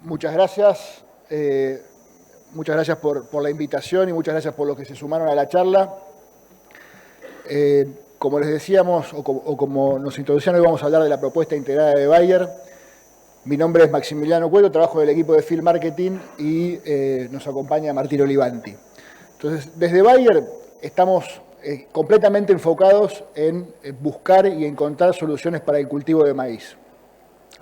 Muchas gracias. Muchas gracias por la invitación y muchas gracias por los que se sumaron a la charla. Como les decíamos, o como nos introducieron, hoy vamos a hablar de la propuesta integrada de Bayer. Mi nombre es Maximiliano Cueto, trabajo en el equipo de Field Marketing y nos acompaña Martín Olivanti. Entonces, desde Bayer estamos completamente enfocados en buscar y encontrar soluciones para el cultivo de maíz.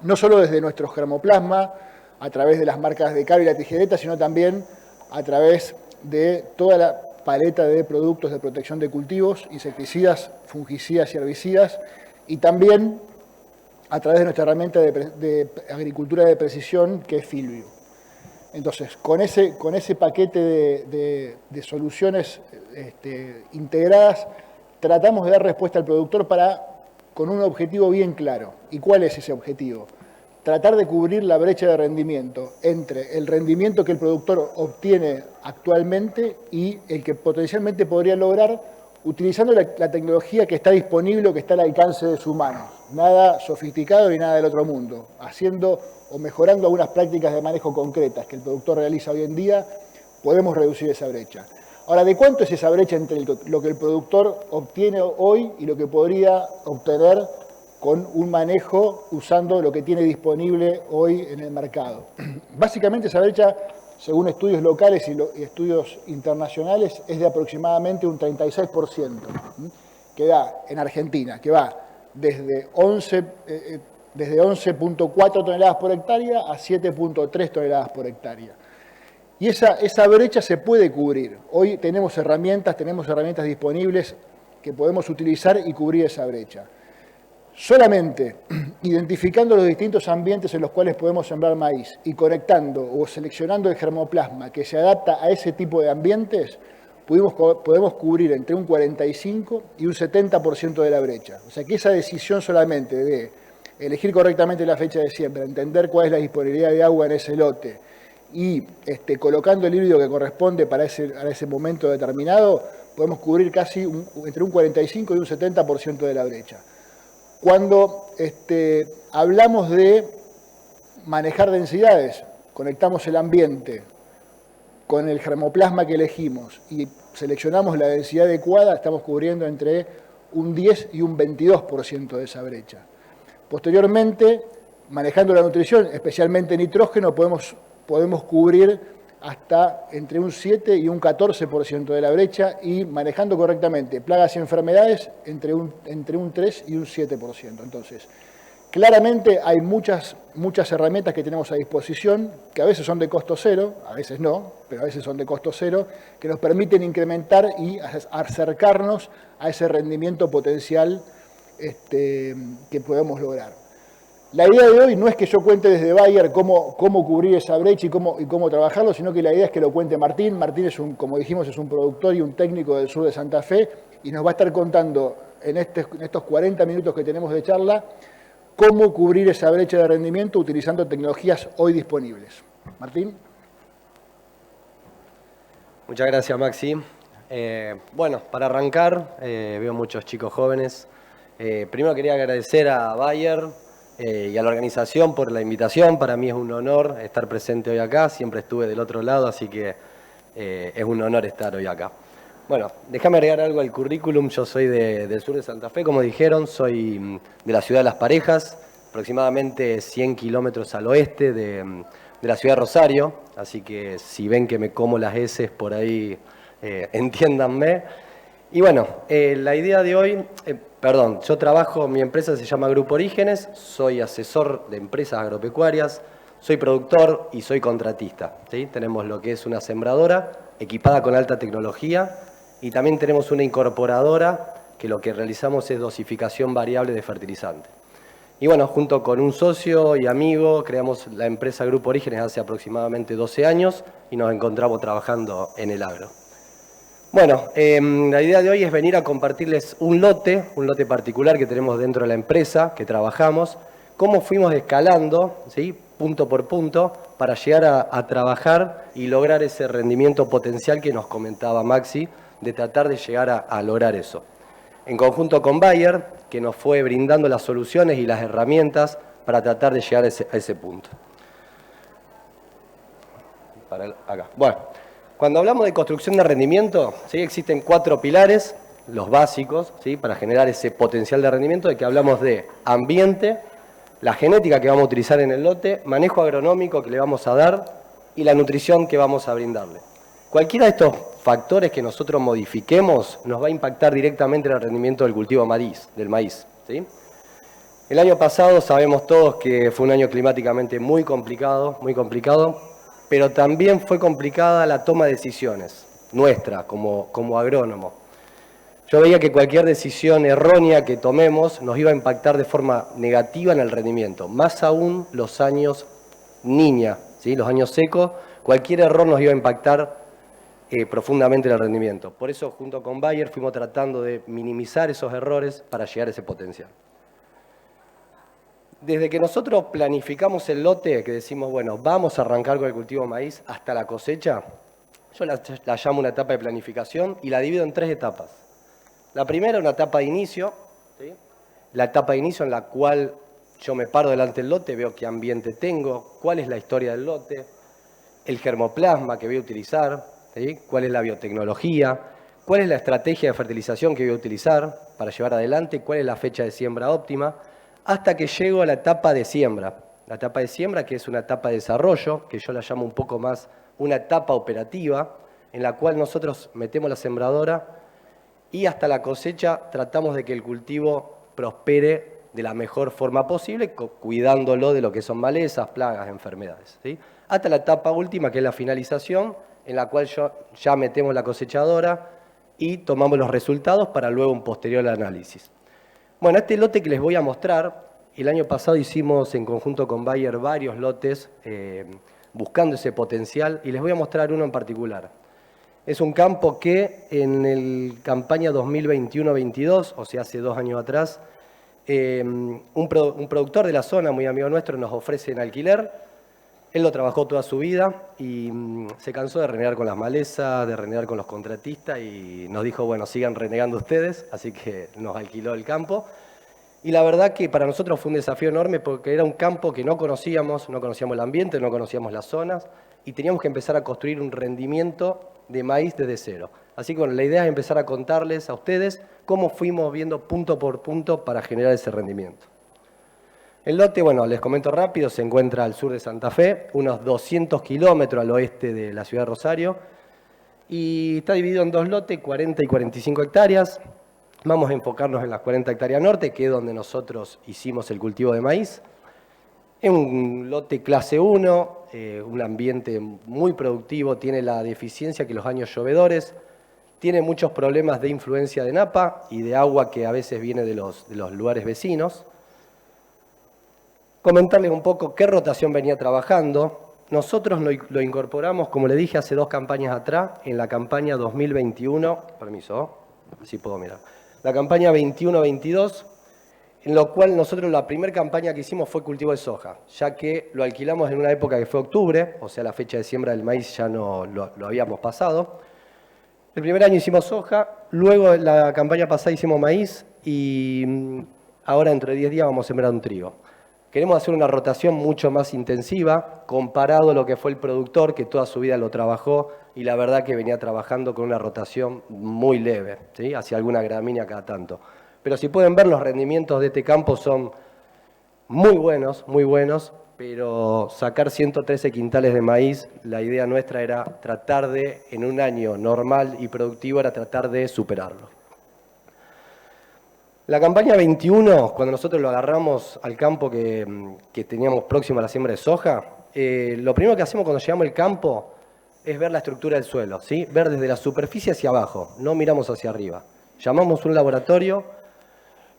No solo desde nuestro germoplasma, a través de las marcas de Caro y La Tijereta, sino también a través de toda la paleta de productos de protección de cultivos, insecticidas, fungicidas y herbicidas, y también a través de nuestra herramienta de agricultura de precisión, que es FieldView. Entonces, con ese paquete de soluciones integradas, tratamos de dar respuesta al productor con un objetivo bien claro. ¿Y cuál es ese objetivo? Tratar de cubrir la brecha de rendimiento entre el rendimiento que el productor obtiene actualmente y el que potencialmente podría lograr utilizando la tecnología que está disponible o que está al alcance de su mano. Nada sofisticado ni nada del otro mundo. Haciendo o mejorando algunas prácticas de manejo concretas que el productor realiza hoy en día, podemos reducir esa brecha. Ahora, ¿de cuánto es esa brecha entre lo que el productor obtiene hoy y lo que podría obtener con un manejo usando lo que tiene disponible hoy en el mercado? Básicamente esa brecha, según estudios locales y estudios internacionales, es de aproximadamente un 36%, que da en Argentina, que va desde 11.4 toneladas por hectárea a 7.3 toneladas por hectárea. Y esa brecha se puede cubrir. Hoy tenemos herramientas disponibles que podemos utilizar y cubrir esa brecha. Solamente identificando los distintos ambientes en los cuales podemos sembrar maíz y conectando o seleccionando el germoplasma que se adapta a ese tipo de ambientes, podemos cubrir entre un 45 y un 70% de la brecha. O sea que esa decisión solamente de elegir correctamente la fecha de siembra, entender cuál es la disponibilidad de agua en ese lote y colocando el híbrido que corresponde para ese momento determinado, podemos cubrir casi entre un 45 y un 70% de la brecha. Cuando hablamos de manejar densidades, conectamos el ambiente con el germoplasma que elegimos y seleccionamos la densidad adecuada, estamos cubriendo entre un 10 y un 22% de esa brecha. Posteriormente, manejando la nutrición, especialmente nitrógeno, podemos cubrir hasta entre un 7 y un 14% de la brecha y manejando correctamente plagas y enfermedades entre un 3 y un 7%. Entonces, claramente hay muchas herramientas que tenemos a disposición, que a veces son de costo cero, a veces no, pero a veces son de costo cero, que nos permiten incrementar y acercarnos a ese rendimiento potencial que podemos lograr. La idea de hoy no es que yo cuente desde Bayer cómo cubrir esa brecha y cómo trabajarlo, sino que la idea es que lo cuente Martín. Martín como dijimos, es un productor y un técnico del sur de Santa Fe y nos va a estar contando en estos 40 minutos que tenemos de charla cómo cubrir esa brecha de rendimiento utilizando tecnologías hoy disponibles. Martín. Muchas gracias, Maxi. Bueno, para arrancar, veo muchos chicos jóvenes. Primero quería agradecer a Bayer y a la organización por la invitación. Para mí es un honor estar presente hoy acá. Siempre estuve del otro lado, así que es un honor estar hoy acá. Bueno, déjame agregar algo al currículum. Yo soy del sur de Santa Fe, como dijeron. Soy de la ciudad de Las Parejas, aproximadamente 100 kilómetros al oeste de la ciudad de Rosario. Así que si ven que me como las heces por ahí, entiéndanme. Y bueno, la idea de hoy... yo trabajo, mi empresa se llama Grupo Orígenes, soy asesor de empresas agropecuarias, soy productor y soy contratista, ¿sí? Tenemos lo que es una sembradora equipada con alta tecnología y también tenemos una incorporadora que lo que realizamos es dosificación variable de fertilizante. Y bueno, junto con un socio y amigo creamos la empresa Grupo Orígenes hace aproximadamente 12 años y nos encontramos trabajando en el agro. Bueno, la idea de hoy es venir a compartirles un lote particular que tenemos dentro de la empresa, que trabajamos, cómo fuimos escalando, ¿sí?, punto por punto, para llegar a trabajar y lograr ese rendimiento potencial que nos comentaba Maxi, de tratar de llegar a lograr eso. En conjunto con Bayer, que nos fue brindando las soluciones y las herramientas para tratar de llegar a ese punto. acá. Bueno, cuando hablamos de construcción de rendimiento, ¿sí? Existen 4 pilares, los básicos, ¿sí? Para generar ese potencial de rendimiento, de que hablamos de ambiente, la genética que vamos a utilizar en el lote, manejo agronómico que le vamos a dar y la nutrición que vamos a brindarle. Cualquiera de estos factores que nosotros modifiquemos nos va a impactar directamente en el rendimiento del cultivo del maíz, ¿sí? El año pasado sabemos todos que fue un año climáticamente muy complicado, pero también fue complicada la toma de decisiones nuestra como agrónomo. Yo veía que cualquier decisión errónea que tomemos nos iba a impactar de forma negativa en el rendimiento, más aún los años niña, ¿sí? Los años secos, cualquier error nos iba a impactar profundamente en el rendimiento. Por eso, junto con Bayer, fuimos tratando de minimizar esos errores para llegar a ese potencial. Desde que nosotros planificamos el lote, que decimos, bueno, vamos a arrancar con el cultivo de maíz hasta la cosecha, yo la llamo una etapa de planificación y la divido en 3 etapas. La primera, una etapa de inicio, ¿sí? La etapa de inicio en la cual yo me paro delante del lote, veo qué ambiente tengo, cuál es la historia del lote, el germoplasma que voy a utilizar, ¿sí? Cuál es la biotecnología, cuál es la estrategia de fertilización que voy a utilizar para llevar adelante, cuál es la fecha de siembra óptima, hasta que llego a la etapa de siembra. La etapa de siembra, que es una etapa de desarrollo, que yo la llamo un poco más una etapa operativa, en la cual nosotros metemos la sembradora y hasta la cosecha tratamos de que el cultivo prospere de la mejor forma posible, cuidándolo de lo que son malezas, plagas, enfermedades, ¿sí? Hasta la etapa última, que es la finalización, en la cual ya metemos la cosechadora y tomamos los resultados para luego un posterior análisis. Bueno, este lote que les voy a mostrar, el año pasado hicimos en conjunto con Bayer varios lotes buscando ese potencial y les voy a mostrar uno en particular. Es un campo que en el campaña 2021-22, o sea, hace 2 años atrás, un productor de la zona, muy amigo nuestro, nos ofrece en alquiler. Él lo trabajó toda su vida y se cansó de renegar con las malezas, de renegar con los contratistas y nos dijo, bueno, sigan renegando ustedes, así que nos alquiló el campo. Y la verdad que para nosotros fue un desafío enorme porque era un campo que no conocíamos el ambiente, no conocíamos las zonas y teníamos que empezar a construir un rendimiento de maíz desde cero. Así que bueno, la idea es empezar a contarles a ustedes cómo fuimos viendo punto por punto para generar ese rendimiento. El lote, bueno, les comento rápido, se encuentra al sur de Santa Fe, unos 200 kilómetros al oeste de la ciudad de Rosario, y está dividido en 2 lotes, 40 y 45 hectáreas. Vamos a enfocarnos en las 40 hectáreas norte, que es donde nosotros hicimos el cultivo de maíz. Es un lote clase 1, un ambiente muy productivo, tiene la deficiencia que los años llovedores, tiene muchos problemas de influencia de napa y de agua que a veces viene de los lugares vecinos. Comentarles un poco qué rotación venía trabajando. Nosotros lo incorporamos, como le dije, hace 2 campañas atrás, en la campaña 2021, permiso, así puedo mirar, la campaña 21-22, en lo cual nosotros la primera campaña que hicimos fue cultivo de soja, ya que lo alquilamos en una época que fue octubre, o sea, la fecha de siembra del maíz ya no lo habíamos pasado. El primer año hicimos soja, luego la campaña pasada hicimos maíz y ahora dentro de 10 días vamos a sembrar un trigo. Queremos hacer una rotación mucho más intensiva, comparado a lo que fue el productor, que toda su vida lo trabajó, y la verdad que venía trabajando con una rotación muy leve, ¿sí? Hacia alguna gramínea cada tanto. Pero si pueden ver, los rendimientos de este campo son muy buenos, pero sacar 113 quintales de maíz, la idea nuestra era tratar de, en un año normal y productivo, era tratar de superarlo. La campaña 21, cuando nosotros lo agarramos al campo que teníamos próximo a la siembra de soja, lo primero que hacemos cuando llegamos al campo es ver la estructura del suelo, ¿sí? Ver desde la superficie hacia abajo, no miramos hacia arriba. Llamamos un laboratorio,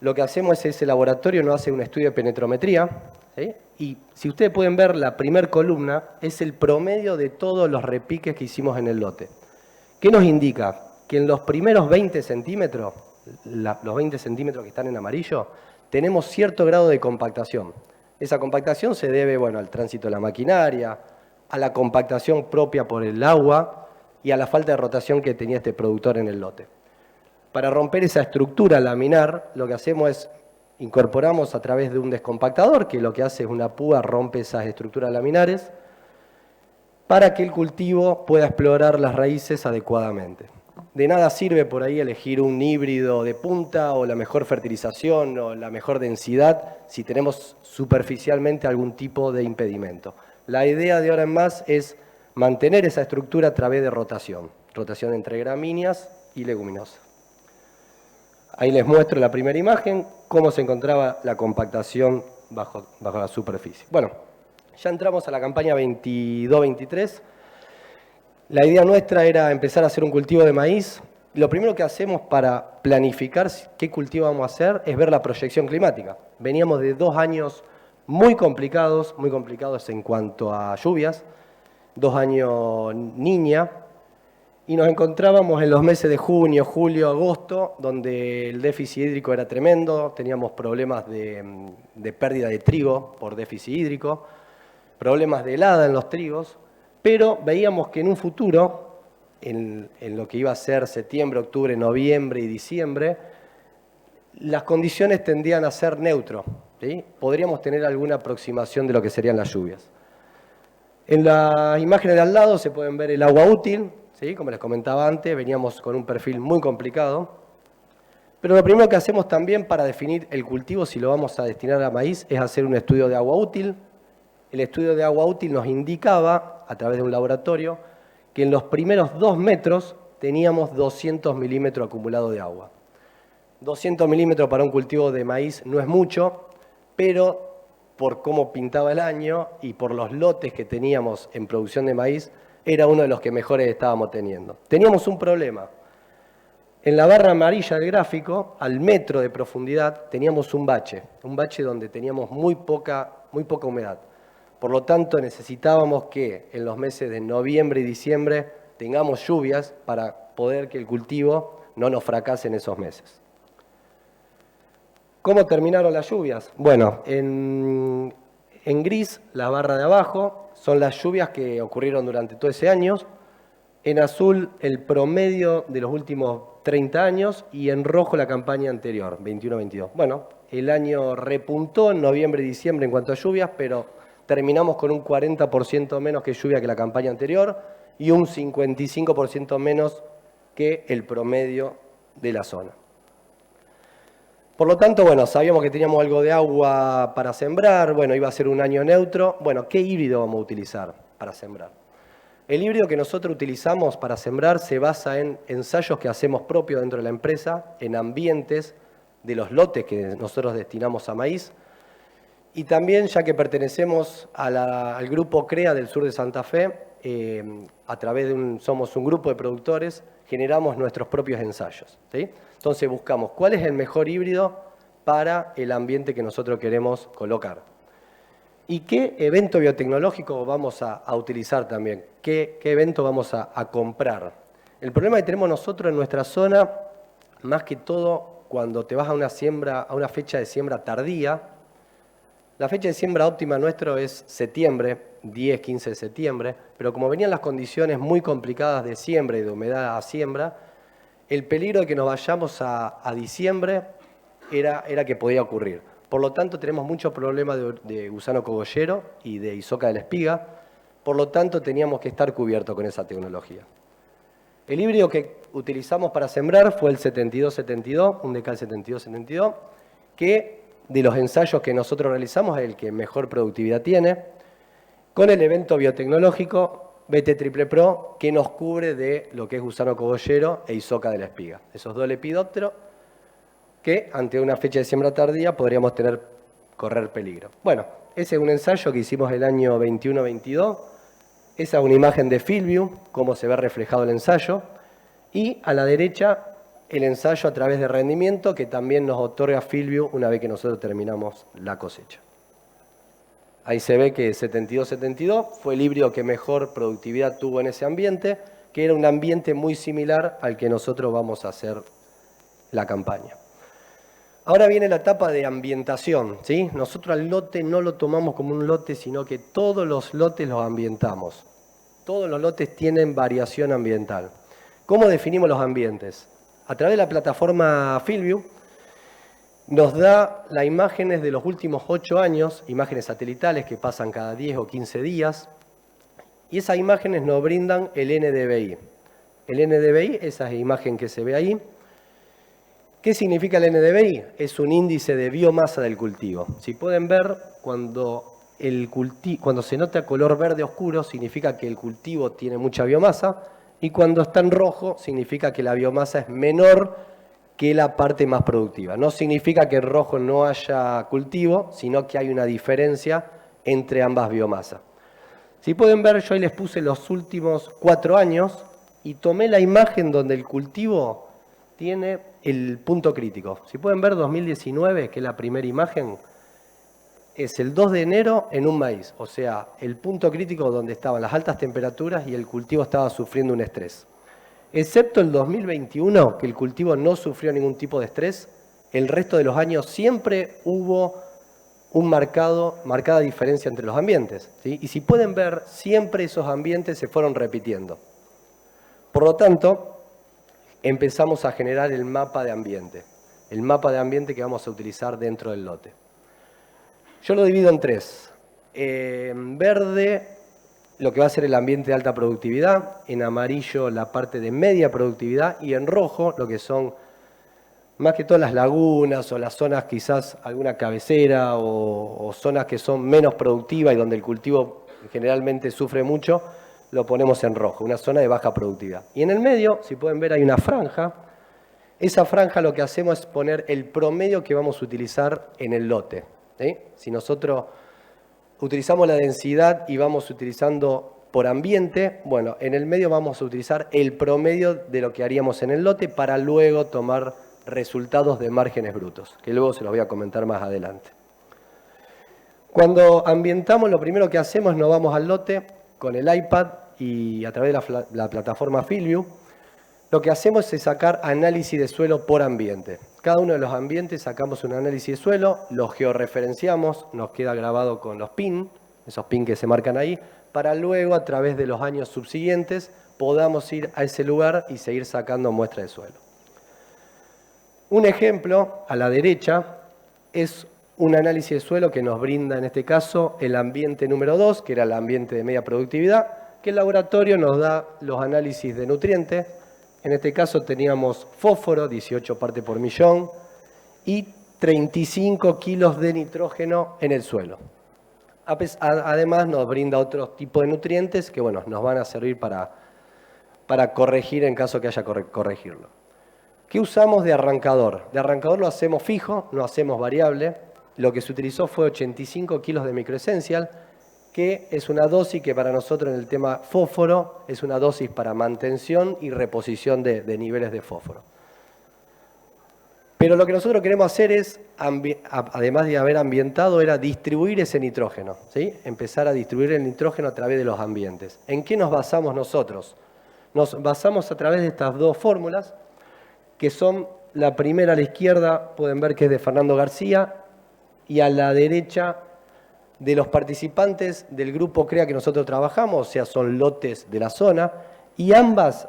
lo que hacemos es ese laboratorio nos hace un estudio de penetrometría, ¿sí? Y si ustedes pueden ver, la primera columna es el promedio de todos los repiques que hicimos en el lote. ¿Qué nos indica? Que en los primeros 20 centímetros, los 20 centímetros que están en amarillo, tenemos cierto grado de compactación. Esa compactación se debe, bueno, al tránsito de la maquinaria, a la compactación propia por el agua y a la falta de rotación que tenía este productor en el lote. Para romper esa estructura laminar, lo que hacemos es incorporamos a través de un descompactador, que lo que hace es una púa, rompe esas estructuras laminares. para que el cultivo pueda explorar las raíces adecuadamente. De nada sirve por ahí elegir un híbrido de punta o la mejor fertilización o la mejor densidad si tenemos superficialmente algún tipo de impedimento. La idea de ahora en más es mantener esa estructura a través de rotación entre gramíneas y leguminosas. Ahí les muestro la primera imagen, cómo se encontraba la compactación bajo la superficie. Bueno, ya entramos a la campaña 22-23. La idea nuestra era empezar a hacer un cultivo de maíz. Lo primero que hacemos para planificar qué cultivo vamos a hacer es ver la proyección climática. Veníamos de 2 años muy complicados en cuanto a lluvias, 2 años Niña, y nos encontrábamos en los meses de junio, julio, agosto, donde el déficit hídrico era tremendo, teníamos problemas de pérdida de trigo por déficit hídrico, problemas de helada en los trigos, pero veíamos que en un futuro, en lo que iba a ser septiembre, octubre, noviembre y diciembre, las condiciones tendían a ser neutro, ¿sí? Podríamos tener alguna aproximación de lo que serían las lluvias. En las imágenes de al lado se pueden ver el agua útil, ¿sí? Como les comentaba antes, veníamos con un perfil muy complicado, pero lo primero que hacemos también para definir el cultivo, si lo vamos a destinar a maíz, es hacer un estudio de agua útil. El estudio de agua útil nos indicaba, a través de un laboratorio, que en los primeros 2 metros teníamos 200 milímetros acumulados de agua. 200 milímetros para un cultivo de maíz no es mucho, pero por cómo pintaba el año y por los lotes que teníamos en producción de maíz, era uno de los que mejores estábamos teniendo. Teníamos un problema. En la barra amarilla del gráfico, al metro de profundidad, teníamos un bache donde teníamos muy poca humedad. Por lo tanto, necesitábamos que en los meses de noviembre y diciembre tengamos lluvias para poder que el cultivo no nos fracase en esos meses. ¿Cómo terminaron las lluvias? Bueno, en gris, la barra de abajo, son las lluvias que ocurrieron durante todo ese año. En azul, el promedio de los últimos 30 años y en rojo la campaña anterior, 21-22. Bueno, el año repuntó en noviembre y diciembre en cuanto a lluvias, pero terminamos con un 40% menos que lluvia que la campaña anterior y un 55% menos que el promedio de la zona. Por lo tanto, bueno, sabíamos que teníamos algo de agua para sembrar, bueno, iba a ser un año neutro. Bueno, ¿qué híbrido vamos a utilizar para sembrar? El híbrido que nosotros utilizamos para sembrar se basa en ensayos que hacemos propios dentro de la empresa, en ambientes de los lotes que nosotros destinamos a maíz, y también, ya que pertenecemos al grupo CREA del sur de Santa Fe, a través somos un grupo de productores, generamos nuestros propios ensayos, ¿sí? Entonces buscamos cuál es el mejor híbrido para el ambiente que nosotros queremos colocar. ¿Y qué evento biotecnológico vamos a utilizar también? ¿Qué evento vamos a comprar? El problema que tenemos nosotros en nuestra zona, más que todo cuando te vas a una fecha de siembra tardía, la fecha de siembra óptima nuestro es septiembre, 10-15 de septiembre, pero como venían las condiciones muy complicadas de siembra y de humedad a siembra, el peligro de que nos vayamos a diciembre era que podía ocurrir. Por lo tanto, tenemos muchos problemas de gusano cogollero y de isoca de la espiga, por lo tanto, teníamos que estar cubiertos con esa tecnología. El híbrido que utilizamos para sembrar fue el 72-72, un decal 72-72, que de los ensayos que nosotros realizamos es el que mejor productividad tiene, con el evento biotecnológico BT Triple Pro, que nos cubre de lo que es gusano cogollero e isoca de la espiga. Esos 2 lepidópteros que ante una fecha de siembra tardía podríamos correr peligro. Bueno, ese es un ensayo que hicimos el año 21-22. Esa es una imagen de FieldView, cómo se ve reflejado el ensayo. Y a la derecha, el ensayo a través de rendimiento, que también nos otorga FieldView una vez que nosotros terminamos la cosecha. Ahí se ve que 72-72 fue el híbrido que mejor productividad tuvo en ese ambiente, que era un ambiente muy similar al que nosotros vamos a hacer la campaña. Ahora viene la etapa de ambientación, ¿sí? Nosotros al lote no lo tomamos como un lote, sino que todos los lotes los ambientamos. Todos los lotes tienen variación ambiental. ¿Cómo definimos los ambientes? A través de la plataforma FieldView nos da las imágenes de los últimos 8 años, imágenes satelitales que pasan cada 10 o 15 días, Y esas imágenes nos brindan el NDVI. El NDVI, esa imagen que se ve ahí. ¿Qué significa el NDVI? Es un índice de biomasa del cultivo. Si pueden ver, cuando se nota color verde oscuro, significa que el cultivo tiene mucha biomasa, y cuando está en rojo, significa que la biomasa es menor que la parte más productiva. No significa que en rojo no haya cultivo, sino que hay una diferencia entre ambas biomasas. Si pueden ver, yo ahí les puse los últimos 4 años y tomé la imagen donde el cultivo tiene el punto crítico. Si pueden ver 2019, que es la primera imagen, es el 2 de enero en un maíz. O sea, el punto crítico donde estaban las altas temperaturas y el cultivo estaba sufriendo un estrés. Excepto el 2021, que el cultivo no sufrió ningún tipo de estrés, el resto de los años siempre hubo marcada diferencia entre los ambientes, ¿sí? Y si pueden ver, siempre esos ambientes se fueron repitiendo. Por lo tanto, empezamos a generar el mapa de ambiente que vamos a utilizar dentro del lote. Yo lo divido en 3. En verde, lo que va a ser el ambiente de alta productividad, en amarillo la parte de media productividad y en rojo lo que son más que todas las lagunas o las zonas quizás alguna cabecera o zonas que son menos productivas y donde el cultivo generalmente sufre mucho, lo ponemos en rojo, una zona de baja productividad. Y en el medio, si pueden ver, hay una franja. Esa franja lo que hacemos es poner el promedio que vamos a utilizar en el lote, ¿sí? Si nosotros utilizamos la densidad y vamos utilizando por ambiente, bueno, en el medio vamos a utilizar el promedio de lo que haríamos en el lote para luego tomar resultados de márgenes brutos, que luego se los voy a comentar más adelante. Cuando ambientamos, lo primero que hacemos es nos vamos al lote con el iPad y a través de la plataforma FieldView, lo que hacemos es sacar análisis de suelo por ambiente. Cada uno de los ambientes sacamos un análisis de suelo, los georreferenciamos, nos queda grabado con los PIN, esos PIN que se marcan ahí, para luego a través de los años subsiguientes podamos ir a ese lugar y seguir sacando muestras de suelo. Un ejemplo, a la derecha, es un análisis de suelo que nos brinda en este caso el ambiente número 2, que era el ambiente de media productividad, que el laboratorio nos da los análisis de nutrientes. En este caso teníamos fósforo, 18 partes por millón, y 35 kilos de nitrógeno en el suelo. Además nos brinda otro tipo de nutrientes que bueno, nos van a servir para corregir en caso que haya que corregirlo. ¿Qué usamos de arrancador? De arrancador lo hacemos fijo, no hacemos variable. Lo que se utilizó fue 85 kilos de microesencial, que es una dosis que para nosotros en el tema fósforo es una dosis para mantención y reposición de niveles de fósforo. Pero lo que nosotros queremos hacer es, además de haber ambientado, era distribuir ese nitrógeno, ¿sí? Empezar a distribuir el nitrógeno a través de los ambientes. ¿En qué nos basamos nosotros? Nos basamos a través de estas dos fórmulas, que son la primera a la izquierda, pueden ver que es de Fernando García, y a la derecha de los participantes del grupo CREA que nosotros trabajamos, o sea, son lotes de la zona, y ambas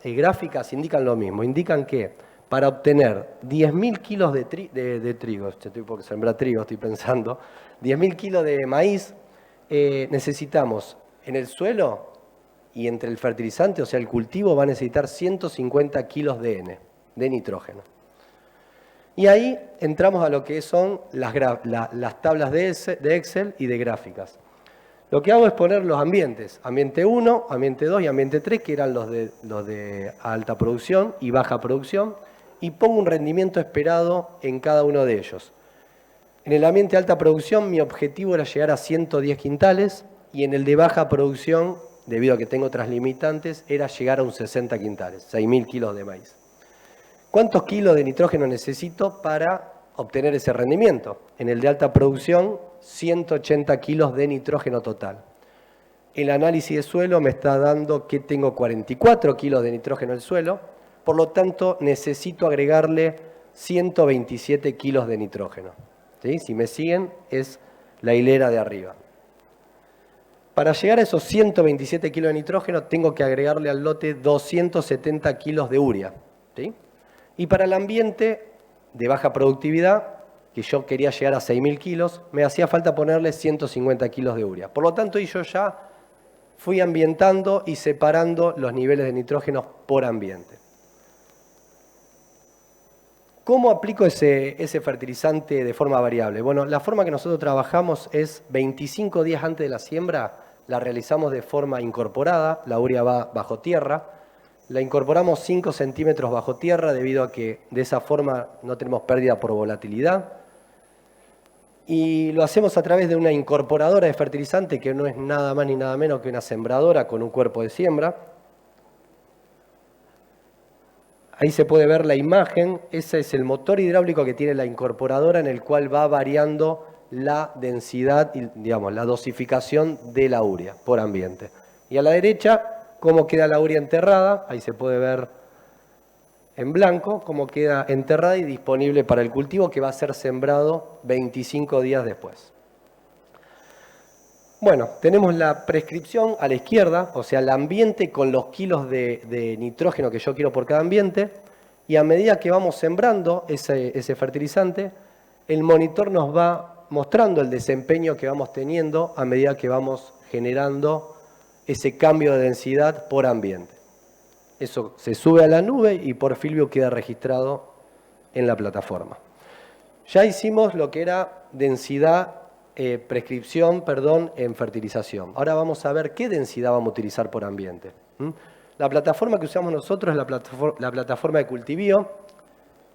gráficas indican lo mismo, indican que para obtener 10.000 kilos de trigo, porque sembrar trigo estoy pensando, 10.000 kilos de maíz, necesitamos en el suelo y entre el fertilizante, o sea, el cultivo va a necesitar 150 kilos de N, de nitrógeno. Y ahí entramos a lo que son las tablas de Excel y de gráficas. Lo que hago es poner los ambientes, ambiente 1, ambiente 2 y ambiente 3, que eran los de alta producción y baja producción, y pongo un rendimiento esperado en cada uno de ellos. En el ambiente de alta producción mi objetivo era llegar a 110 quintales y en el de baja producción, debido a que tengo otras limitantes, era llegar a un 60 quintales, 6.000 kilos de maíz. ¿Cuántos kilos de nitrógeno necesito para obtener ese rendimiento? En el de alta producción, 180 kilos de nitrógeno total. El análisis de suelo me está dando que tengo 44 kilos de nitrógeno en el suelo, por lo tanto necesito agregarle 127 kilos de nitrógeno. ¿Sí? Si me siguen, es la hilera de arriba. Para llegar a esos 127 kilos de nitrógeno, tengo que agregarle al lote 270 kilos de urea. ¿Sí? Y para el ambiente de baja productividad, que yo quería llegar a 6.000 kilos, me hacía falta ponerle 150 kilos de urea. Por lo tanto, yo ya fui ambientando y separando los niveles de nitrógeno por ambiente. ¿Cómo aplico ese fertilizante de forma variable? Bueno, la forma que nosotros trabajamos es 25 días antes de la siembra, la realizamos de forma incorporada, la urea va bajo tierra, la incorporamos 5 centímetros bajo tierra debido a que de esa forma no tenemos pérdida por volatilidad. Y lo hacemos a través de una incorporadora de fertilizante que no es nada más ni nada menos que una sembradora con un cuerpo de siembra. Ahí se puede ver la imagen, ese es el motor hidráulico que tiene la incorporadora en el cual va variando la densidad y, digamos, la dosificación de la urea por ambiente. Y a la derecha, cómo queda la urea enterrada, ahí se puede ver en blanco, cómo queda enterrada y disponible para el cultivo que va a ser sembrado 25 días después. Bueno, tenemos la prescripción a la izquierda, o sea, el ambiente con los kilos de nitrógeno que yo quiero por cada ambiente, y a medida que vamos sembrando ese fertilizante, el monitor nos va mostrando el desempeño que vamos teniendo a medida que vamos generando ese cambio de densidad por ambiente. Eso se sube a la nube y por Filvio queda registrado en la plataforma. Ya hicimos lo que era densidad, prescripción en fertilización. Ahora vamos a ver qué densidad vamos a utilizar por ambiente. La plataforma que usamos nosotros es la plataforma de Cultivío,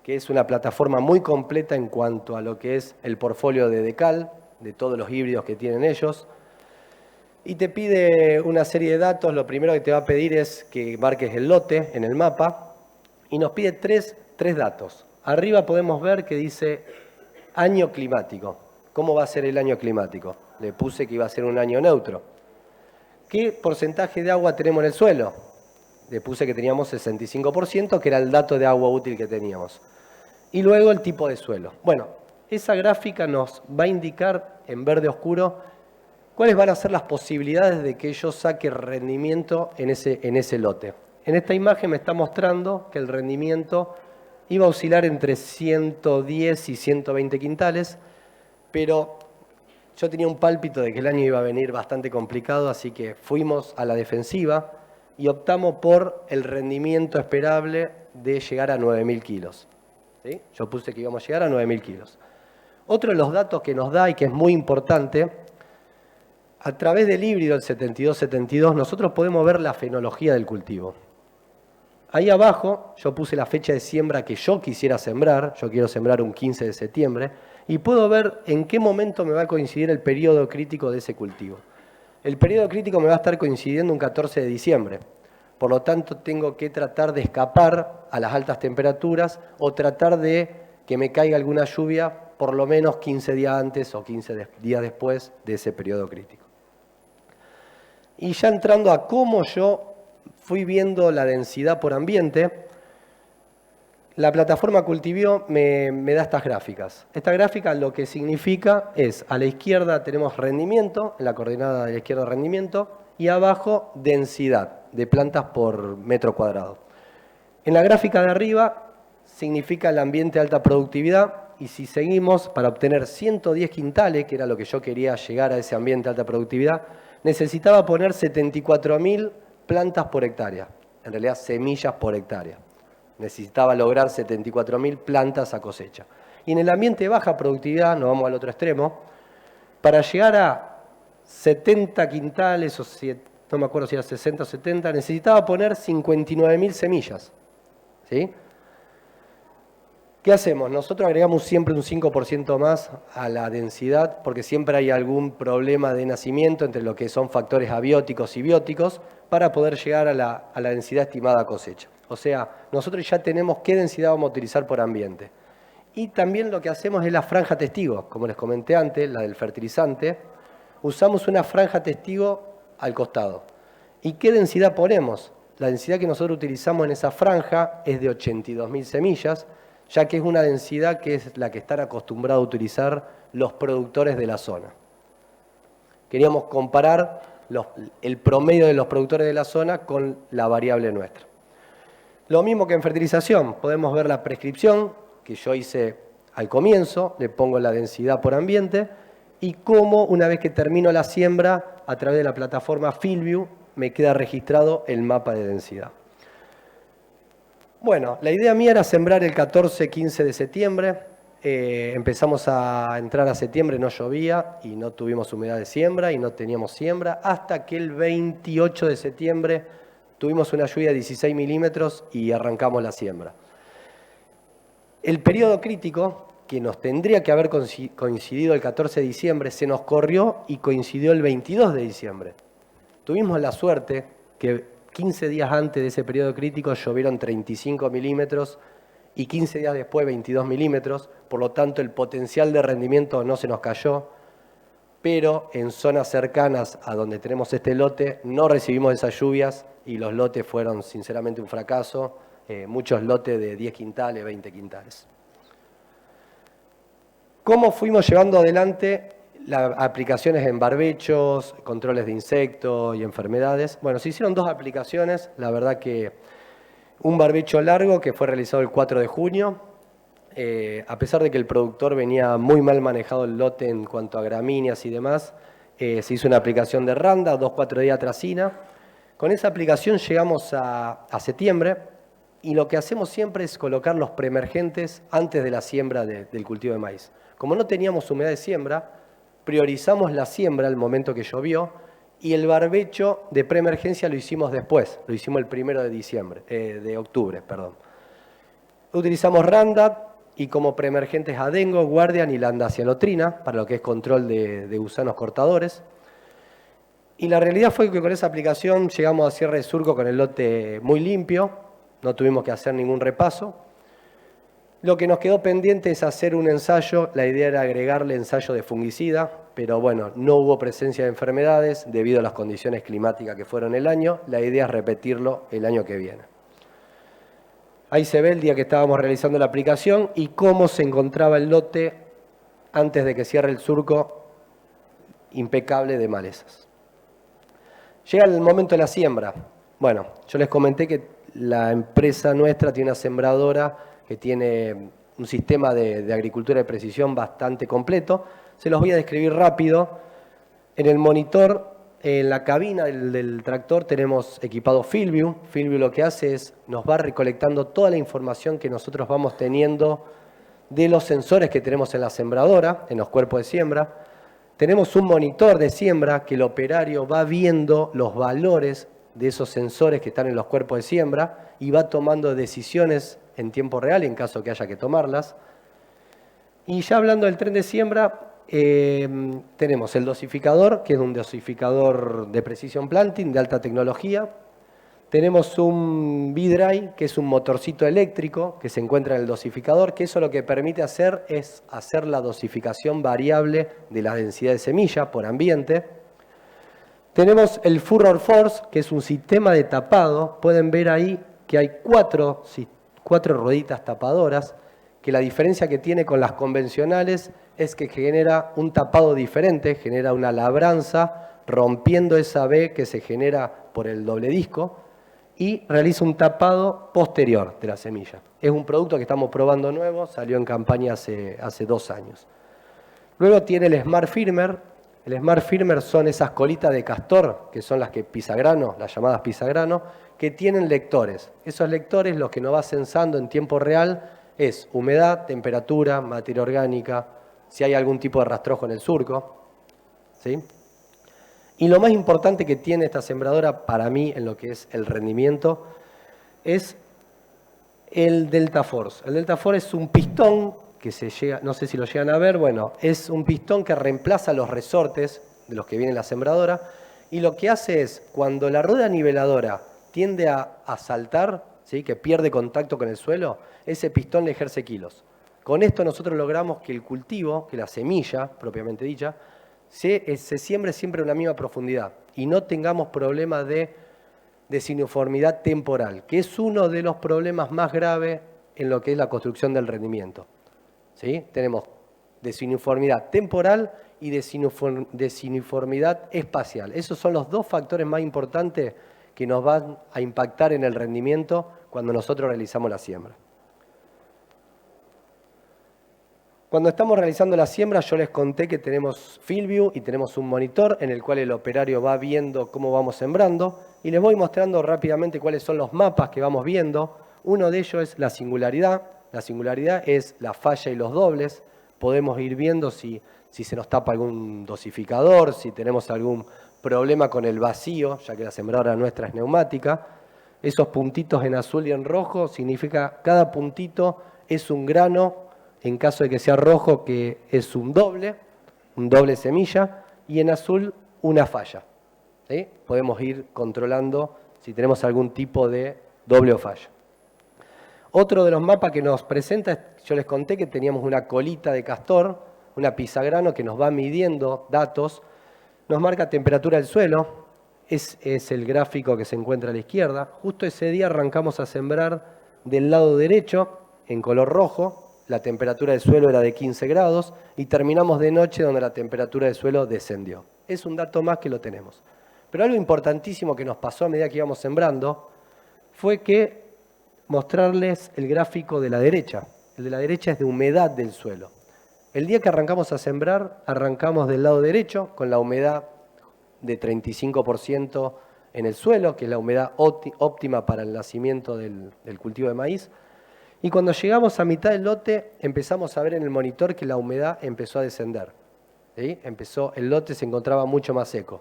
que es una plataforma muy completa en cuanto a lo que es el portfolio de Decal, de todos los híbridos que tienen ellos. Y te pide una serie de datos. Lo primero que te va a pedir es que marques el lote en el mapa y nos pide tres datos. Arriba podemos ver que dice año climático. ¿Cómo va a ser el año climático? Le puse que iba a ser un año neutro. ¿Qué porcentaje de agua tenemos en el suelo? Le puse que teníamos 65%, que era el dato de agua útil que teníamos. Y luego el tipo de suelo. Bueno, esa gráfica nos va a indicar en verde oscuro cuáles van a ser las posibilidades de que yo saque rendimiento en ese lote. En esta imagen me está mostrando que el rendimiento iba a oscilar entre 110 y 120 quintales, pero yo tenía un pálpito de que el año iba a venir bastante complicado, así que fuimos a la defensiva y optamos por el rendimiento esperable de llegar a 9.000 kilos. ¿Sí? Yo puse que íbamos a llegar a 9.000 kilos. Otro de los datos que nos da y que es muy importante, a través del híbrido, el 72-72, nosotros podemos ver la fenología del cultivo. Ahí abajo yo puse la fecha de siembra que yo quisiera sembrar, yo quiero sembrar un 15 de septiembre, y puedo ver en qué momento me va a coincidir el periodo crítico de ese cultivo. El periodo crítico me va a estar coincidiendo un 14 de diciembre, por lo tanto tengo que tratar de escapar a las altas temperaturas o tratar de que me caiga alguna lluvia por lo menos 15 días antes o 15 días después de ese periodo crítico. Y ya entrando a cómo yo fui viendo la densidad por ambiente, la plataforma Cultivío me da estas gráficas. Esta gráfica lo que significa es, a la izquierda tenemos rendimiento, en la coordenada de la izquierda rendimiento, y abajo densidad de plantas por metro cuadrado. En la gráfica de arriba significa el ambiente de alta productividad, y si seguimos, para obtener 110 quintales, que era lo que yo quería llegar a ese ambiente de alta productividad, necesitaba poner 74.000 plantas por hectárea, en realidad semillas por hectárea. Necesitaba lograr 74.000 plantas a cosecha. Y en el ambiente de baja productividad, nos vamos al otro extremo, para llegar a 70 quintales, o no me acuerdo si era 60 o 70, necesitaba poner 59.000 semillas. ¿Sí? ¿Qué hacemos? Nosotros agregamos siempre un 5% más a la densidad, porque siempre hay algún problema de nacimiento entre lo que son factores abióticos y bióticos, para poder llegar a la densidad estimada a cosecha. O sea, nosotros ya tenemos qué densidad vamos a utilizar por ambiente. Y también lo que hacemos es la franja testigo, como les comenté antes, la del fertilizante. Usamos una franja testigo al costado. ¿Y qué densidad ponemos? La densidad que nosotros utilizamos en esa franja es de 82.000 semillas, ya que es una densidad que es la que están acostumbrados a utilizar los productores de la zona. Queríamos comparar el promedio de los productores de la zona con la variable nuestra. Lo mismo que en fertilización, podemos ver la prescripción que yo hice al comienzo, le pongo la densidad por ambiente y cómo una vez que termino la siembra, a través de la plataforma FieldView, me queda registrado el mapa de densidad. Bueno, la idea mía era sembrar el 14-15 de septiembre. Empezamos a entrar a septiembre, no llovía y no tuvimos humedad de siembra y no teníamos siembra, hasta que el 28 de septiembre tuvimos una lluvia de 16 milímetros y arrancamos la siembra. El periodo crítico, que nos tendría que haber coincidido el 14 de diciembre, se nos corrió y coincidió el 22 de diciembre. Tuvimos la suerte que 15 días antes de ese periodo crítico llovieron 35 milímetros y 15 días después 22 milímetros, por lo tanto el potencial de rendimiento no se nos cayó, pero en zonas cercanas a donde tenemos este lote no recibimos esas lluvias y los lotes fueron sinceramente un fracaso, muchos lotes de 10 quintales, 20 quintales. ¿Cómo fuimos llevando adelante las aplicaciones en barbechos, controles de insectos y enfermedades? Bueno, se hicieron 2 aplicaciones, la verdad que un barbecho largo que fue realizado el 4 de junio, a pesar de que el productor venía muy mal manejado el lote en cuanto a gramíneas y demás, se hizo una aplicación de Randa, 2,4-D atracina. Con esa aplicación llegamos a septiembre y lo que hacemos siempre es colocar los preemergentes antes de la siembra del cultivo de maíz. Como no teníamos humedad de siembra, priorizamos la siembra al momento que llovió y el barbecho de preemergencia lo hicimos después, lo hicimos el 1 de octubre. Utilizamos Roundup y como preemergentes Adengo, Guardian y Landacialotrina para lo que es control de gusanos cortadores. Y la realidad fue que con esa aplicación llegamos a cierre de surco con el lote muy limpio, no tuvimos que hacer ningún repaso. Lo que nos quedó pendiente es hacer un ensayo, la idea era agregarle ensayo de fungicida, pero bueno, no hubo presencia de enfermedades debido a las condiciones climáticas que fueron el año, la idea es repetirlo el año que viene. Ahí se ve el día que estábamos realizando la aplicación y cómo se encontraba el lote antes de que cierre el surco impecable de malezas. Llega el momento de la siembra. Bueno, yo les comenté que la empresa nuestra tiene una sembradora que tiene un sistema de agricultura de precisión bastante completo. Se los voy a describir rápido. En el monitor, en la cabina del tractor tenemos equipado FieldView. FieldView lo que hace es, nos va recolectando toda la información que nosotros vamos teniendo de los sensores que tenemos en la sembradora, en los cuerpos de siembra. Tenemos un monitor de siembra que el operario va viendo los valores de esos sensores que están en los cuerpos de siembra y va tomando decisiones en tiempo real en caso que haya que tomarlas. Y ya hablando del tren de siembra, tenemos el dosificador, que es un dosificador de Precision Planting de alta tecnología. Tenemos un V-Dry, que es un motorcito eléctrico que se encuentra en el dosificador, que eso lo que permite hacer es hacer la dosificación variable de la densidad de semilla por ambiente. Tenemos el Furrow Force, que es un sistema de tapado. Pueden ver ahí que hay cuatro rueditas tapadoras, que la diferencia que tiene con las convencionales es que genera un tapado diferente, genera una labranza, rompiendo esa V que se genera por el doble disco, y realiza un tapado posterior de la semilla. Es un producto que estamos probando nuevo, salió en campaña hace 2 años. Luego tiene el Smart Firmer. El Smart Firmer son esas colitas de castor, que son las que pisagrano, las llamadas pisagrano, que tienen lectores. Esos lectores lo que nos va censando en tiempo real es humedad, temperatura, materia orgánica, si hay algún tipo de rastrojo en el surco, ¿sí? Y lo más importante que tiene esta sembradora para mí en lo que es el rendimiento es el Delta Force. El Delta Force es un pistón que se llega, no sé si lo llegan a ver, bueno, es un pistón que reemplaza los resortes de los que viene en la sembradora y lo que hace es, cuando la rueda niveladora tiende a saltar, ¿sí?, que pierde contacto con el suelo, ese pistón le ejerce kilos. Con esto nosotros logramos que el cultivo, que la semilla propiamente dicha, se siembre siempre en la misma profundidad y no tengamos problemas de desuniformidad temporal, que es uno de los problemas más graves en lo que es la construcción del rendimiento. ¿Sí? Tenemos desuniformidad temporal y desuniformidad espacial. Esos son los 2 factores más importantes que nos van a impactar en el rendimiento cuando nosotros realizamos la siembra. Cuando estamos realizando la siembra, yo les conté que tenemos FieldView y tenemos un monitor en el cual el operario va viendo cómo vamos sembrando y les voy mostrando rápidamente cuáles son los mapas que vamos viendo. Uno de ellos es la singularidad. La singularidad es la falla y los dobles. Podemos ir viendo si se nos tapa algún dosificador, si tenemos algún problema con el vacío, ya que la sembradora nuestra es neumática. Esos puntitos en azul y en rojo significa cada puntito es un grano. En caso de que sea rojo, que es un doble semilla, y en azul una falla. ¿Sí? Podemos ir controlando si tenemos algún tipo de doble o falla. Otro de los mapas que nos presenta, yo les conté que teníamos una colita de castor, una pisagrano que nos va midiendo datos, nos marca temperatura del suelo, es el gráfico que se encuentra a la izquierda. Justo ese día arrancamos a sembrar del lado derecho, en color rojo. La temperatura del suelo era de 15 grados y terminamos de noche donde la temperatura del suelo descendió. Es un dato más que lo tenemos. Pero algo importantísimo que nos pasó a medida que íbamos sembrando fue que mostrarles el gráfico de la derecha. El de la derecha es de humedad del suelo. El día que arrancamos a sembrar, arrancamos del lado derecho con la humedad de 35% en el suelo, que es la humedad óptima para el nacimiento del cultivo de maíz. Y cuando llegamos a mitad del lote, empezamos a ver en el monitor que la humedad empezó a descender. ¿Sí? El lote se encontraba mucho más seco.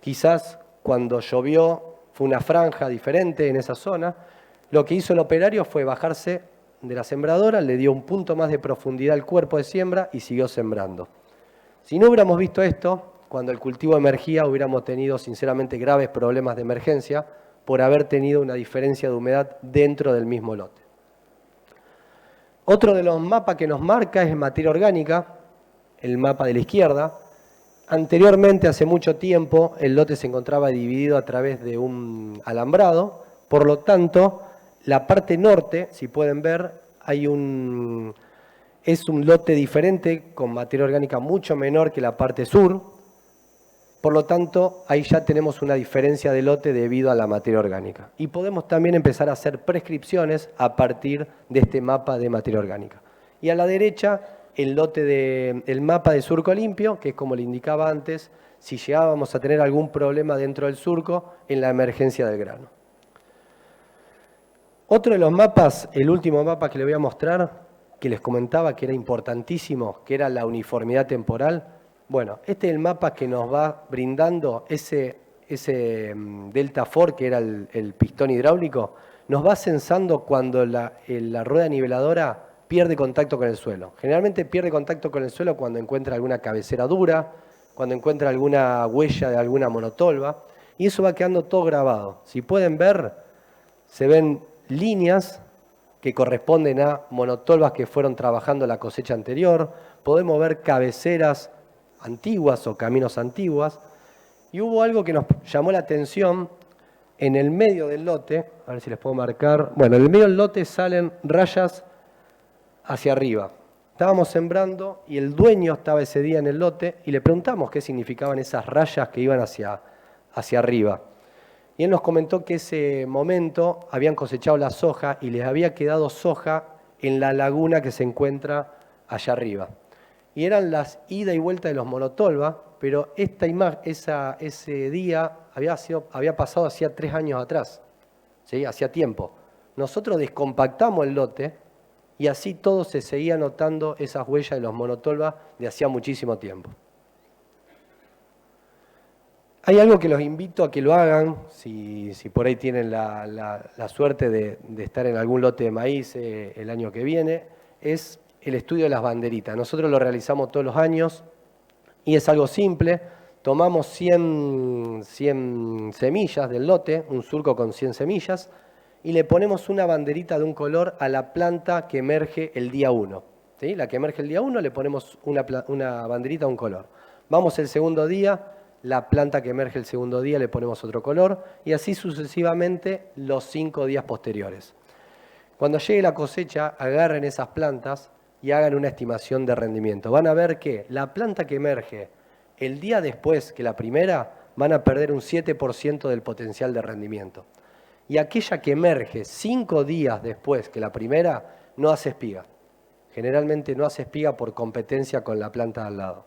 Quizás cuando llovió fue una franja diferente en esa zona. Lo que hizo el operario fue bajarse de la sembradora, le dio un punto más de profundidad al cuerpo de siembra y siguió sembrando. Si no hubiéramos visto esto, cuando el cultivo emergía, hubiéramos tenido sinceramente graves problemas de emergencia por haber tenido una diferencia de humedad dentro del mismo lote. Otro de los mapas que nos marca es materia orgánica, el mapa de la izquierda. Anteriormente, hace mucho tiempo, el lote se encontraba dividido a través de un alambrado, por lo tanto, la parte norte, si pueden ver, es un lote diferente con materia orgánica mucho menor que la parte sur. Por lo tanto, ahí ya tenemos una diferencia de lote debido a la materia orgánica. Y podemos también empezar a hacer prescripciones a partir de este mapa de materia orgánica. Y a la derecha, el mapa de surco limpio, que es como le indicaba antes, si llegábamos a tener algún problema dentro del surco en la emergencia del grano. Otro de los mapas, el último mapa que les voy a mostrar, que les comentaba que era importantísimo, que era la uniformidad temporal. Bueno, este es el mapa que nos va brindando ese Delta 4, que era el pistón hidráulico, nos va censando cuando la rueda niveladora pierde contacto con el suelo. Generalmente pierde contacto con el suelo cuando encuentra alguna cabecera dura, cuando encuentra alguna huella de alguna monotolva, y eso va quedando todo grabado. Si pueden ver, se ven líneas que corresponden a monotolvas que fueron trabajando la cosecha anterior, podemos ver cabeceras antiguas o caminos antiguas, y hubo algo que nos llamó la atención en el medio del lote, a ver si les puedo marcar, bueno, en el medio del lote salen rayas hacia arriba. Estábamos sembrando y el dueño estaba ese día en el lote y le preguntamos qué significaban esas rayas que iban hacia arriba. Y él nos comentó que ese momento habían cosechado la soja y les había quedado soja en la laguna que se encuentra allá arriba. Y eran las ida y vuelta de los monotolva, pero ese día había pasado hacía 3 años atrás, ¿sí? Hacía tiempo. Nosotros descompactamos el lote y así todo se seguía notando esas huellas de los monotolva de hacía muchísimo tiempo. Hay algo que los invito a que lo hagan, si por ahí tienen la suerte de estar en algún lote de maíz el año que viene, es el estudio de las banderitas. Nosotros lo realizamos todos los años y es algo simple. Tomamos 100 semillas del lote, un surco con 100 semillas, y le ponemos una banderita de un color a la planta que emerge el día 1. ¿Sí? La que emerge el día 1 le ponemos una banderita de un color. Vamos el segundo día, la planta que emerge el segundo día le ponemos otro color, y así sucesivamente los 5 días posteriores. Cuando llegue la cosecha, agarren esas plantas y hagan una estimación de rendimiento. Van a ver que la planta que emerge el día después que la primera van a perder un 7% del potencial de rendimiento. Y aquella que emerge 5 días después que la primera no hace espiga. Generalmente no hace espiga por competencia con la planta de al lado.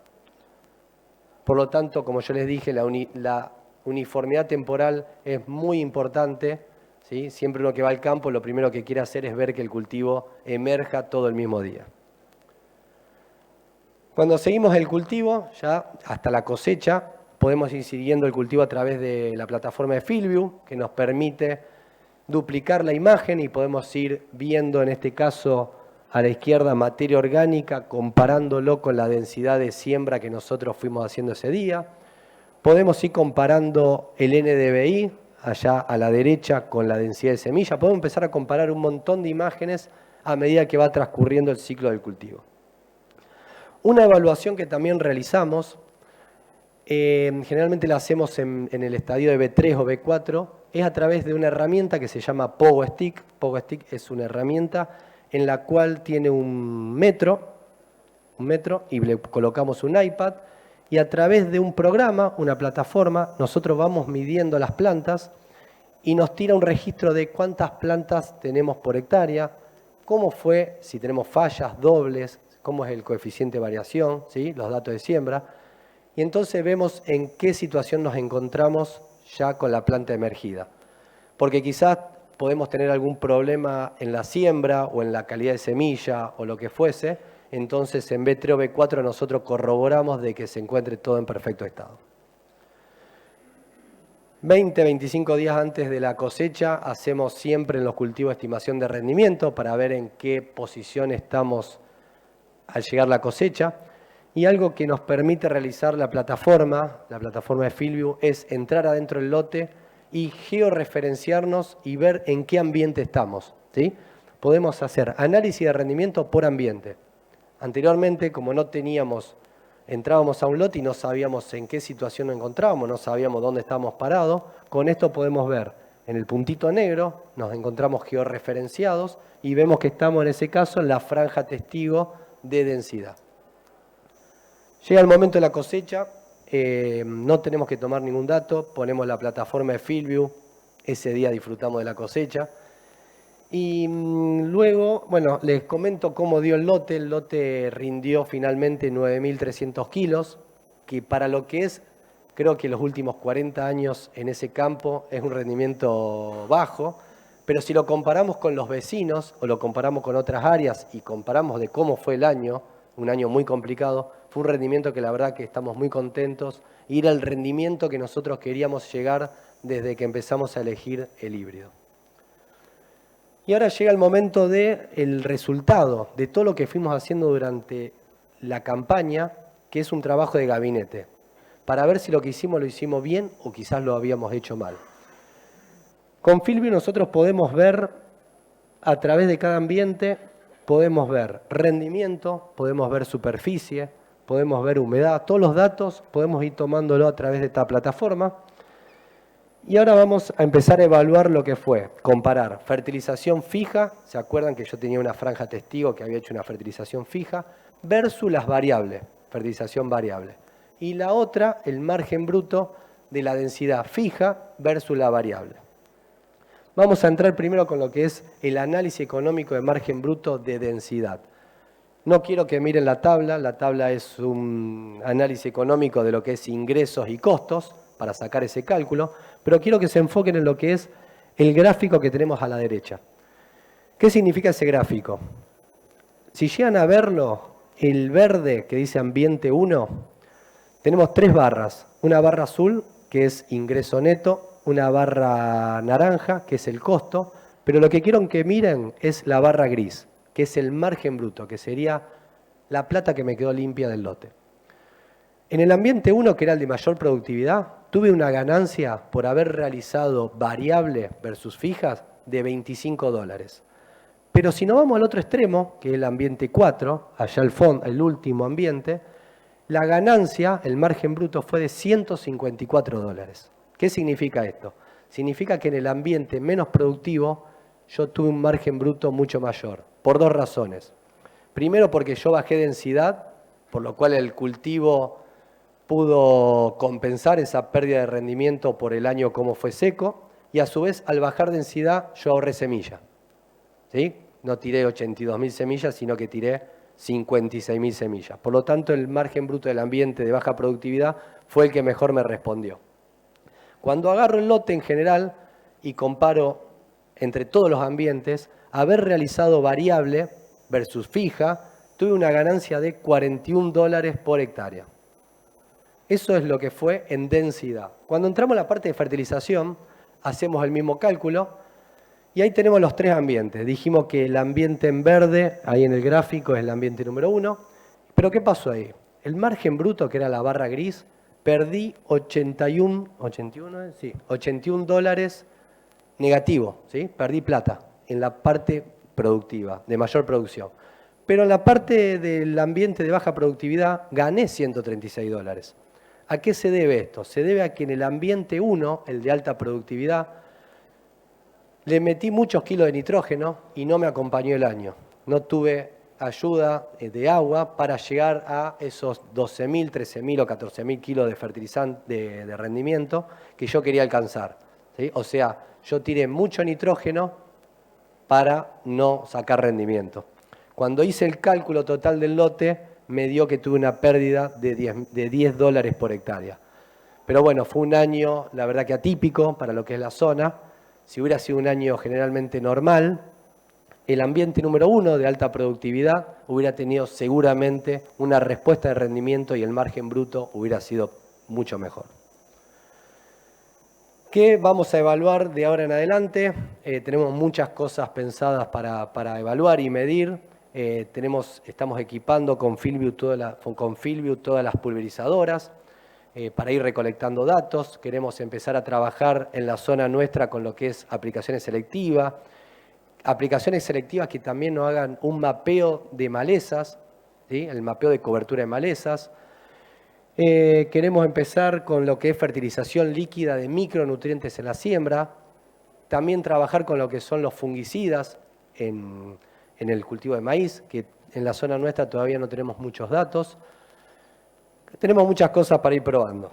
Por lo tanto, como yo les dije, la uniformidad temporal es muy importante, ¿sí? Siempre uno que va al campo lo primero que quiere hacer es ver que el cultivo emerja todo el mismo día. Cuando seguimos el cultivo, ya hasta la cosecha, podemos ir siguiendo el cultivo a través de la plataforma de FieldView, que nos permite duplicar la imagen y podemos ir viendo, en este caso, a la izquierda, materia orgánica, comparándolo con la densidad de siembra que nosotros fuimos haciendo ese día. Podemos ir comparando el NDVI, allá a la derecha, con la densidad de semilla. Podemos empezar a comparar un montón de imágenes a medida que va transcurriendo el ciclo del cultivo. Una evaluación que también realizamos, generalmente la hacemos en el estadio de B3 o B4, es a través de una herramienta que se llama PogoStick. PogoStick es una herramienta en la cual tiene un metro y le colocamos un iPad y a través de un programa, una plataforma, nosotros vamos midiendo las plantas y nos tira un registro de cuántas plantas tenemos por hectárea, cómo fue, si tenemos fallas, dobles, cómo es el coeficiente de variación, ¿sí? Los datos de siembra. Y entonces vemos en qué situación nos encontramos ya con la planta emergida. Porque quizás podemos tener algún problema en la siembra o en la calidad de semilla o lo que fuese, entonces en B3 o B4 nosotros corroboramos de que se encuentre todo en perfecto estado. 20-25 días antes de la cosecha hacemos siempre en los cultivos estimación de rendimiento para ver en qué posición estamos al llegar la cosecha. Y algo que nos permite realizar la plataforma de FieldView, es entrar adentro del lote y georreferenciarnos y ver en qué ambiente estamos, ¿sí? Podemos hacer análisis de rendimiento por ambiente. Anteriormente, como no teníamos, entrábamos a un lote y no sabíamos en qué situación nos encontrábamos, no sabíamos dónde estábamos parados, con esto podemos ver en el puntito negro, nos encontramos georreferenciados y vemos que estamos en ese caso en la franja testigo de densidad. Llega el momento de la cosecha, no tenemos que tomar ningún dato, ponemos la plataforma de FieldView, ese día disfrutamos de la cosecha. Y luego, bueno, les comento cómo dio el lote rindió finalmente 9.300 kilos, que para lo que es, creo que los últimos 40 años en ese campo es un rendimiento bajo, pero si lo comparamos con los vecinos o lo comparamos con otras áreas y comparamos de cómo fue el año, un año muy complicado, fue un rendimiento que la verdad que estamos muy contentos y era el rendimiento que nosotros queríamos llegar desde que empezamos a elegir el híbrido. Y ahora llega el momento del resultado de todo lo que fuimos haciendo durante la campaña, que es un trabajo de gabinete, para ver si lo que hicimos lo hicimos bien o quizás lo habíamos hecho mal. Con FieldView nosotros podemos ver a través de cada ambiente, podemos ver rendimiento, podemos ver superficie, podemos ver humedad, todos los datos podemos ir tomándolo a través de esta plataforma. Y ahora vamos a empezar a evaluar lo que fue, comparar fertilización fija, ¿se acuerdan que yo tenía una franja testigo que había hecho una fertilización fija? Versus las variables, fertilización variable. Y la otra, el margen bruto de la densidad fija versus la variable. Vamos a entrar primero con lo que es el análisis económico de margen bruto de densidad. No quiero que miren la tabla es un análisis económico de lo que es ingresos y costos para sacar ese cálculo, pero quiero que se enfoquen en lo que es el gráfico que tenemos a la derecha. ¿Qué significa ese gráfico? Si llegan a verlo, el verde que dice ambiente 1, tenemos tres barras. Una barra azul, que es ingreso neto, una barra naranja, que es el costo, pero lo que quiero que miren es la barra gris, que es el margen bruto, que sería la plata que me quedó limpia del lote. En el ambiente 1, que era el de mayor productividad, tuve una ganancia por haber realizado variable versus fijas de $25. Pero si nos vamos al otro extremo, que es el ambiente 4, allá al fondo, el último ambiente, la ganancia, el margen bruto, fue de $154. ¿Qué significa esto? Significa que en el ambiente menos productivo yo tuve un margen bruto mucho mayor, por dos razones. Primero, porque yo bajé densidad, por lo cual el cultivo pudo compensar esa pérdida de rendimiento por el año como fue seco, y a su vez, al bajar densidad, yo ahorré semilla. ¿Sí? no tiré 82.000 semillas, sino que tiré 56.000 semillas. Por lo tanto, el margen bruto del ambiente de baja productividad fue el que mejor me respondió. Cuando agarro el lote en general y comparo entre todos los ambientes, haber realizado variable versus fija, tuve una ganancia de $41 por hectárea. Eso es lo que fue en densidad. Cuando entramos en la parte de fertilización, hacemos el mismo cálculo y ahí tenemos los 3 ambientes. Dijimos que el ambiente en verde, ahí en el gráfico, es el ambiente número 1. Pero ¿qué pasó ahí? El margen bruto, que era la barra gris, perdí 81 dólares negativo, ¿sí? Perdí plata en la parte productiva, de mayor producción. Pero en la parte del ambiente de baja productividad gané 136 dólares. ¿A qué se debe esto? Se debe a que en el ambiente 1, el de alta productividad, le metí muchos kilos de nitrógeno y no me acompañó el año. No tuve ayuda de agua para llegar a esos 12.000, 13.000 o 14.000 kilos de fertilizante de rendimiento que yo quería alcanzar, ¿sí? O sea, yo tiré mucho nitrógeno para no sacar rendimiento. Cuando hice el cálculo total del lote, me dio que tuve una pérdida de 10 dólares por hectárea. Pero bueno, fue un año, la verdad que atípico para lo que es la zona. Si hubiera sido un año generalmente normal, el ambiente número 1 de alta productividad hubiera tenido seguramente una respuesta de rendimiento y el margen bruto hubiera sido mucho mejor. ¿Qué vamos a evaluar de ahora en adelante? Tenemos muchas cosas pensadas para evaluar y medir. Estamos equipando con Fieldview todas las pulverizadoras para ir recolectando datos. Queremos empezar a trabajar en la zona nuestra con lo que es aplicaciones selectivas que también nos hagan un mapeo de malezas, ¿sí? El mapeo de cobertura de malezas. Queremos empezar con lo que es fertilización líquida de micronutrientes en la siembra, también trabajar con lo que son los fungicidas en el cultivo de maíz, que en la zona nuestra todavía no tenemos muchos datos. Tenemos muchas cosas para ir probando.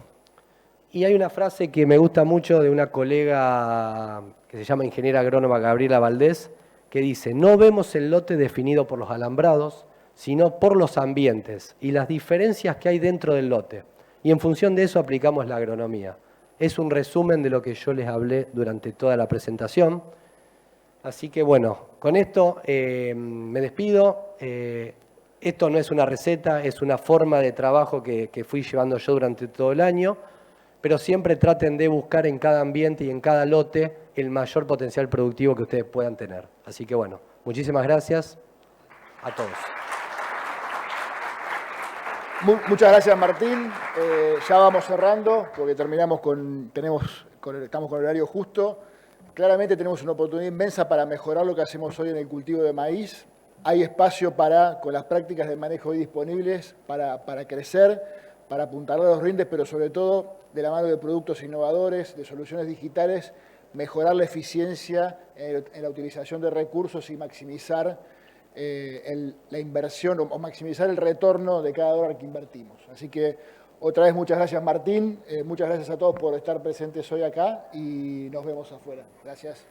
Y hay una frase que me gusta mucho de una colega que se llama ingeniera agrónoma Gabriela Valdés, que dice: no vemos el lote definido por los alambrados, sino por los ambientes y las diferencias que hay dentro del lote. Y en función de eso aplicamos la agronomía. Es un resumen de lo que yo les hablé durante toda la presentación. Así que bueno, con esto me despido. Esto no es una receta, es una forma de trabajo que fui llevando yo durante todo el año, pero siempre traten de buscar en cada ambiente y en cada lote el mayor potencial productivo que ustedes puedan tener. Así que bueno, muchísimas gracias a todos. Muchas gracias, Martín. Ya vamos cerrando porque estamos con el horario justo. Claramente tenemos una oportunidad inmensa para mejorar lo que hacemos hoy en el cultivo de maíz. Hay espacio con las prácticas de manejo hoy disponibles para crecer, para apuntalar los rindes, pero sobre todo de la mano de productos innovadores, de soluciones digitales, mejorar la eficiencia en la utilización de recursos y maximizar la inversión o maximizar el retorno de cada dólar que invertimos. Así que otra vez muchas gracias, Martín, muchas gracias a todos por estar presentes hoy acá y nos vemos afuera. Gracias.